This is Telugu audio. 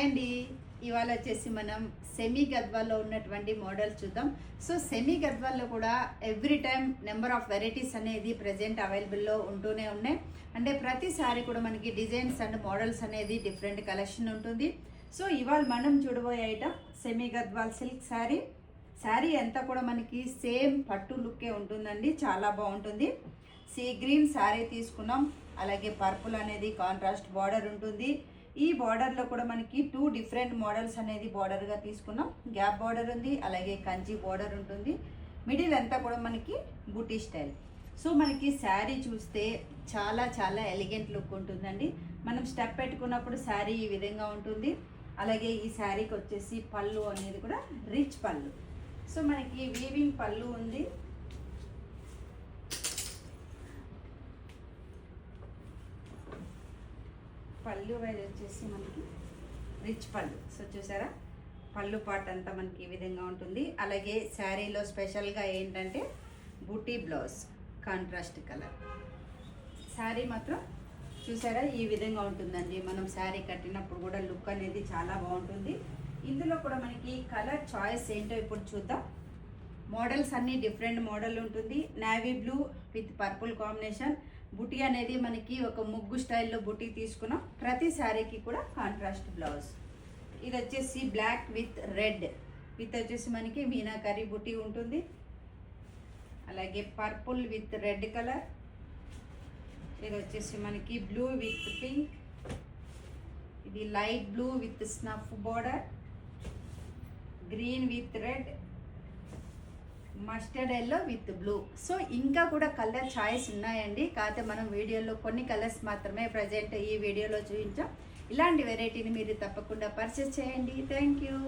అండి. ఇవాళ వచ్చేసి మనం సెమీ గద్వాల్లో ఉన్నటువంటి మోడల్స్ చూద్దాం. సో సెమీ గద్వాల్లో కూడా every time number of varieties అనేది ప్రజెంట్ అవైలబుల్లో ఉంటూనే ఉన్నాయి. అంటే ప్రతిసారి కూడా మనకి డిజైన్స్ అండ్ మోడల్స్ అనేది డిఫరెంట్ కలెక్షన్ ఉంటుంది. సో ఇవాళ మనం చూడబోయే item semi Gadwal silk sari. Sari అంతా కూడా మనకి సేమ్ పట్టు లుక్కే ఉంటుందండి, చాలా బాగుంటుంది. సీ గ్రీన్ శారీ తీసుకున్నాం, అలాగే పర్పుల్ అనేది కాంట్రాస్ట్ బార్డర్ ఉంటుంది. ఈ బార్డర్లో కూడా మనకి 2 డిఫరెంట్ మోడల్స్ అనేది బార్డర్గా తీసుకున్నాం. గ్యాప్ బార్డర్ ఉంది, అలాగే కంచి బార్డర్ ఉంటుంది. మిడిల్ అంతా కూడా మనకి బూటీ స్టైల్. సో మనకి శారీ చూస్తే చాలా చాలా ఎలిగెంట్ లుక్ ఉంటుందండి. మనం స్టెప్ పెట్టుకున్నప్పుడు శారీ ఈ విధంగా ఉంటుంది. అలాగే ఈ శారీకి వచ్చేసి పళ్ళు అనేది కూడా రిచ్ పళ్ళు. సో మనకి వీవింగ్ పళ్ళు ఉంది. పళ్ళు వైజ్ వచ్చేసి మనకి రిచ్ పళ్ళు. సో చూసారా, పళ్ళు పార్ట్ అంతా మనకి ఈ విధంగా ఉంటుంది. అలాగే శారీలో స్పెషల్గా ఏంటంటే బూటీ బ్లౌజ్ కాంట్రాస్ట్ కలర్. శారీ మాత్రం చూసారా ఈ విధంగా ఉంటుందండి. మనం శారీ కట్టినప్పుడు కూడా లుక్ అనేది చాలా బాగుంటుంది. ఇందులో కూడా మనకి కలర్ చాయిస్ ఏంటో ఇప్పుడు చూద్దాం. మోడల్స్ అన్నీ డిఫరెంట్ మోడల్ ఉంటుంది. Navy blue with purple combination. బుటీ అనేది మనకి ఒక ముగ్గు స్టైల్లో బుటీ తీసుకున్నాం. ప్రతి శారీకి కూడా కాంట్రాస్ట్ బ్లౌజ్. ఇది వచ్చేసి బ్లాక్ విత్ రెడ్ విత్ వచ్చేసి మనకి మీనాకరీ బుటీ ఉంటుంది. అలాగే పర్పుల్ విత్ రెడ్ కలర్. ఇది వచ్చేసి మనకి బ్లూ విత్ పింక్. ఇది light blue with snuff border. Green with red, mustard yellow with blue. So ఇంకా కూడా కలర్ చాయిస్ ఉన్నాయండి. కాకపోతే మనం వీడియోలో కొన్ని కలర్స్ మాత్రమే ప్రజెంట్ ఈ వీడియోలో చూపించాం. ఇలాంటి వెరైటీని మీరు తప్పకుండా పర్చేస్ చేయండి. Thank you.